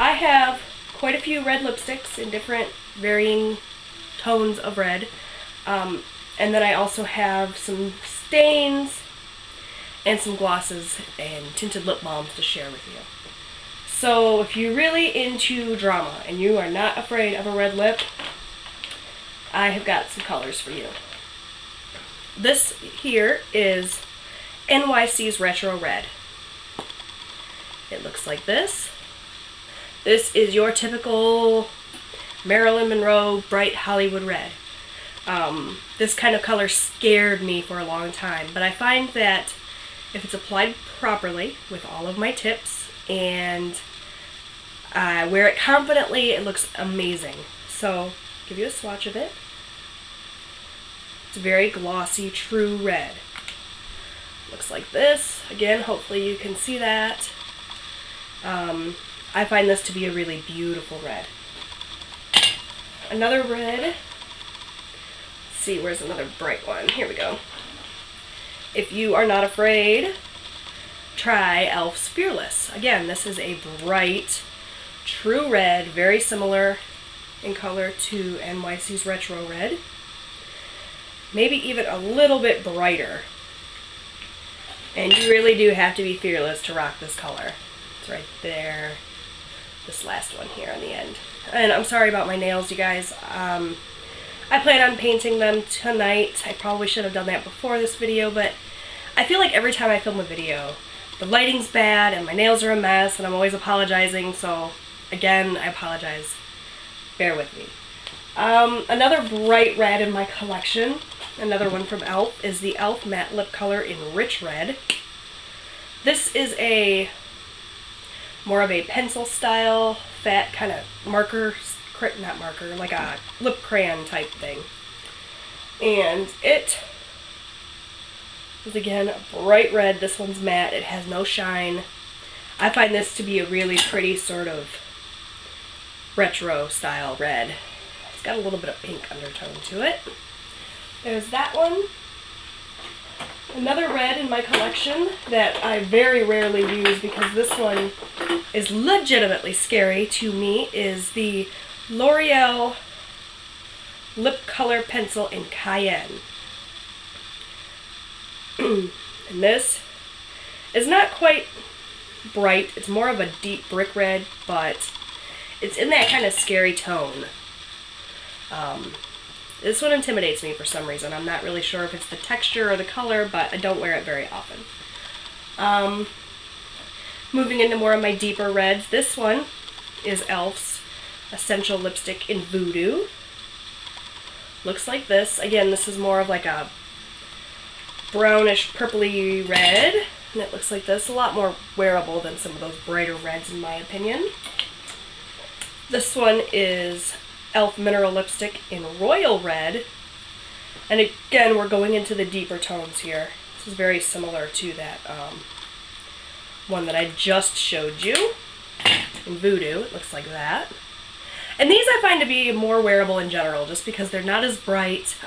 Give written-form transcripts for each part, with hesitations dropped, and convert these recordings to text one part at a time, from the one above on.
I have quite a few red lipsticks in different varying tones of red. And then I also have some stains and some glosses and tinted lip balms to share with you. So if you're really into drama and you are not afraid of a red lip, I have got some colors for you. This here is NYC's Retro Red. It looks like this. This is your typical Marilyn Monroe bright Hollywood red. This kind of color scared me for a long time, but I find that if it's applied properly with all of my tips and I wear it confidently, it looks amazing. So, I'll give you a swatch of it. It's a very glossy, true red. Looks like this. Again, hopefully you can see that. I find this to be a really beautiful red. Another red. Let's see, where's another bright one? Here we go. If you are not afraid, try e.l.f.'s Fearless. Again, this is a bright, true red, very similar in color to NYC's Retro Red. Maybe even a little bit brighter. And you really do have to be fearless to rock this color. It's right there. This last one here on the end. And I'm sorry about my nails, you guys. I plan on painting them tonight. I probably should have done that before this video, but I feel like every time I film a video, the lighting's bad and my nails are a mess and I'm always apologizing, so again, I apologize. Bear with me. Another bright red in my collection, another one from e.l.f., is the e.l.f. Matte Lip Color in Rich Red. This is more of a pencil style, fat kind of marker, not marker, like a lip crayon type thing. And it is again a bright red. This one's matte, it has no shine. I find this to be a really pretty sort of retro style red. It's got a little bit of pink undertone to it. There's that one. Another red in my collection that I very rarely use because this one is legitimately scary to me is the L'Oreal Lip Color Pencil in Cayenne. And this is not quite bright. It's more of a deep brick red, but it's in that kind of scary tone. This one intimidates me for some reason. I'm not really sure if it's the texture or the color, but I don't wear it very often. Moving into more of my deeper reds, this one is e.l.f.'s Essential Lipstick in Voodoo. Looks like this. Again, this is more of like a brownish purpley red, and it looks like this. A lot more wearable than some of those brighter reds in my opinion. This one is e.l.f. Mineral Lipstick in Royal Red, and again we're going into the deeper tones here. This is very similar to that one that I just showed you in Voodoo. It looks like that. And these I find to be more wearable in general just because they're not as bright.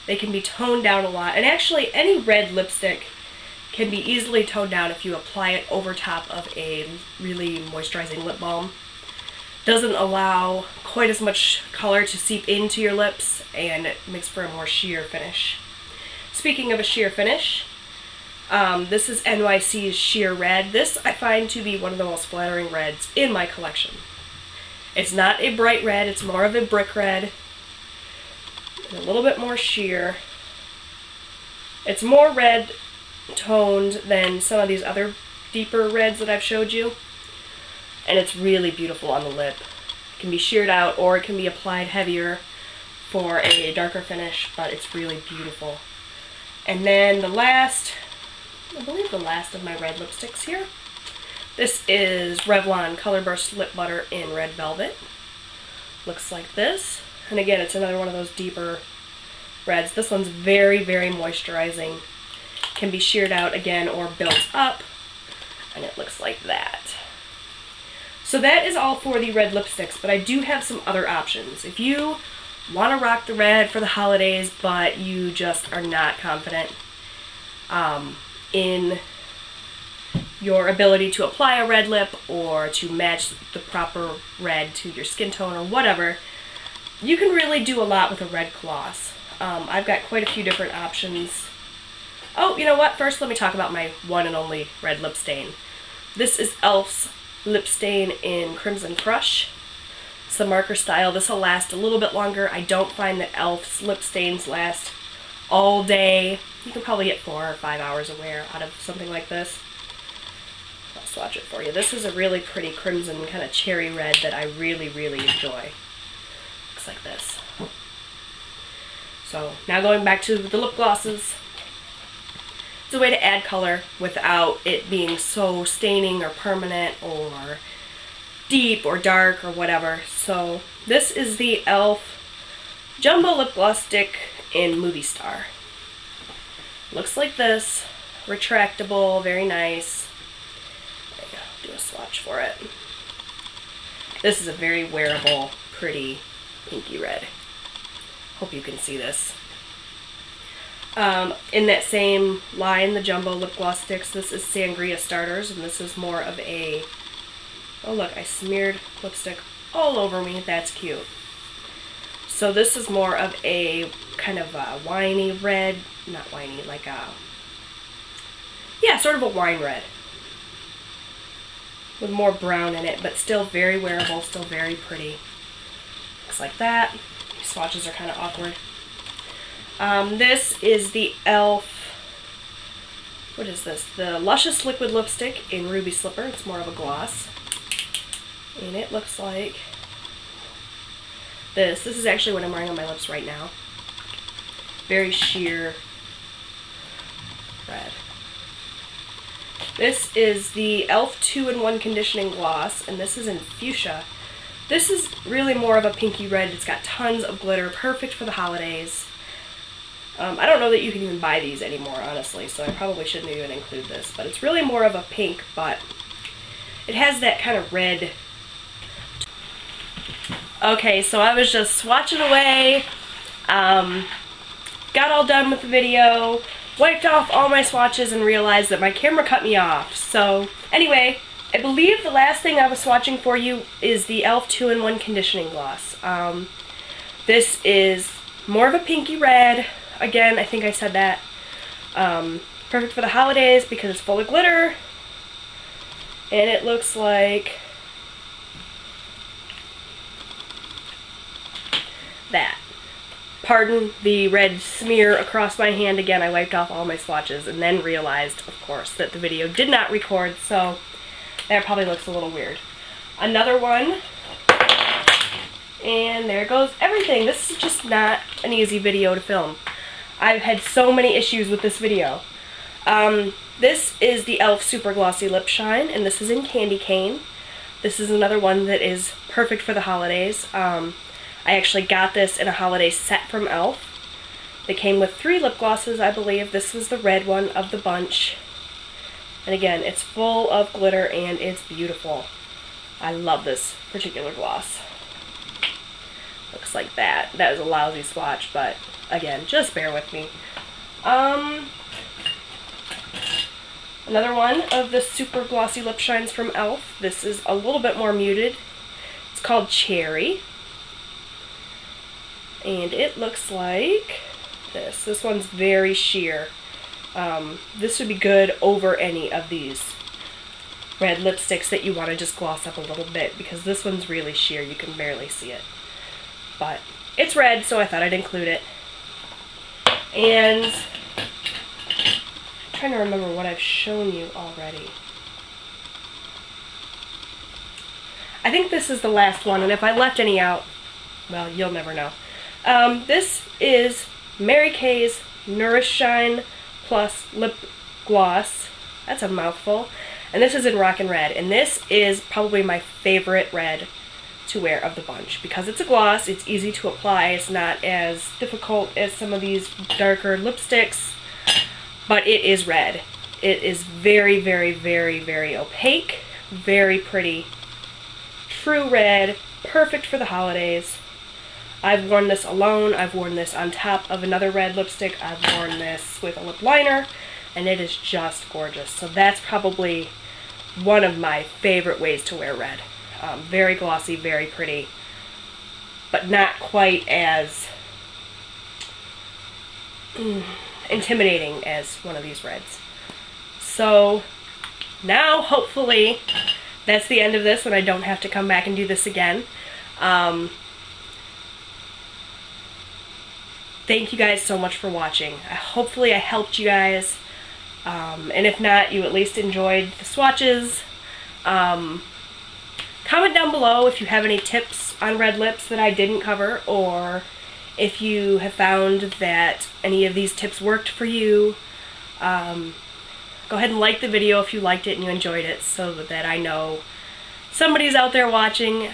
They can be toned down a lot, and actually any red lipstick can be easily toned down if you apply it over top of a really moisturizing lip balm. Doesn't allow quite as much color to seep into your lips, and it makes for a more sheer finish. Speaking of a sheer finish, this is NYC's Sheer Red. This I find to be one of the most flattering reds in my collection. It's not a bright red, it's more of a brick red. A little bit more sheer. It's more red toned than some of these other deeper reds that I've showed you. And it's really beautiful on the lip. It can be sheared out or it can be applied heavier for a darker finish, but it's really beautiful. And then the last, I believe the last of my red lipsticks here. This is Revlon Color Burst Lip Butter in Red Velvet. Looks like this. And again, it's another one of those deeper reds. This one's very, very moisturizing. Can be sheared out again or built up. And it looks like that. So that is all for the red lipsticks, but I do have some other options. If you want to rock the red for the holidays, but you just are not confident in your ability to apply a red lip or to match the proper red to your skin tone or whatever, you can really do a lot with a red gloss. I've got quite a few different options. Oh, you know what? First, let me talk about my one and only red lip stain. This is e.l.f.'s lip stain in Crimson Crush. It's the marker style. This will last a little bit longer. I don't find that e.l.f.'s lip stains last all day. You can probably get 4 or 5 hours of wear out of something like this. I'll swatch it for you. This is a really pretty crimson kind of cherry red that I really, really enjoy. Looks like this. So now going back to the lip glosses. It's a way to add color without it being so staining or permanent or deep or dark or whatever. So this is the e.l.f. Jumbo Lip Gloss Stick in Movie Star. Looks like this. Retractable, very nice. I'll do a swatch for it. This is a very wearable, pretty pinky red. Hope you can see this. In that same line, the Jumbo Lip Gloss Sticks, this is Sangria Starters, and this is more of a, oh look, I smeared lipstick all over me. That's cute. So this is more of a kind of a winey red, not winey, like a, yeah, sort of a wine red. With more brown in it, but still very wearable, still very pretty. Looks like that. These swatches are kind of awkward. This is the e.l.f. What is this? The Luscious Liquid Lipstick in Ruby Slipper. It's more of a gloss. And it looks like this. This is actually what I'm wearing on my lips right now. Very sheer red. This is the e.l.f. 2-in-1 Conditioning Gloss, and this is in Fuchsia. This is really more of a pinky red. It's got tons of glitter, perfect for the holidays. I don't know that you can even buy these anymore, honestly, so I probably shouldn't even include this. But it's really more of a pink, but it has that kind of red. Okay, so I was just swatching away, got all done with the video, wiped off all my swatches, and realized that my camera cut me off. So anyway, I believe the last thing I was swatching for you is the e.l.f. 2-in-1 Conditioning Gloss. This is more of a pinky red. Again, I think I said that. Perfect for the holidays because it's full of glitter. And it looks like that. Pardon the red smear across my hand. Again, I wiped off all my swatches and then realized, of course, that the video did not record, so that probably looks a little weird. Another one. And there goes everything. This is just not an easy video to film. I've had so many issues with this video. This is the e.l.f. Super Glossy Lip Shine, and this is in Candy Cane. This is another one that is perfect for the holidays. I actually got this in a holiday set from e.l.f. They came with 3 lip glosses, I believe. This was the red one of the bunch. And again, it's full of glitter and it's beautiful. I love this particular gloss. Looks like that. That was a lousy swatch, but again, just bear with me. Another one of the super glossy lip shines from e.l.f. This is a little bit more muted. It's called Cherry. And it looks like this. This one's very sheer. This would be good over any of these red lipsticks that you want to just gloss up a little bit, because this one's really sheer. You can barely see it. But it's red, so I thought I'd include it. And I'm trying to remember what I've shown you already. I think this is the last one, and if I left any out, well, you'll never know. This is Mary Kay's Nourish Shine Plus Lip Gloss. That's a mouthful. And this is in Rockin' Red, and this is probably my favorite red to wear of the bunch, because it's a gloss, it's easy to apply, it's not as difficult as some of these darker lipsticks, but it is red. It is very, very, very, very opaque, very pretty, true red, perfect for the holidays. I've worn this alone, I've worn this on top of another red lipstick, I've worn this with a lip liner, and it is just gorgeous. So that's probably one of my favorite ways to wear red. Very glossy, very pretty, but not quite as intimidating as one of these reds. So now hopefully that's the end of this and I don't have to come back and do this again. Thank you guys so much for watching. Hopefully I helped you guys. And if not, you at least enjoyed the swatches. Comment down below if you have any tips on red lips that I didn't cover, or if you have found that any of these tips worked for you. Go ahead and like the video if you liked it and you enjoyed it, so that I know somebody's out there watching.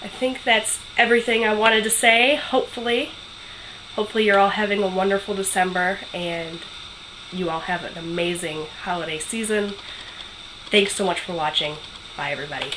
I think that's everything I wanted to say, hopefully. Hopefully you're all having a wonderful December and you all have an amazing holiday season. Thanks so much for watching. Bye, everybody.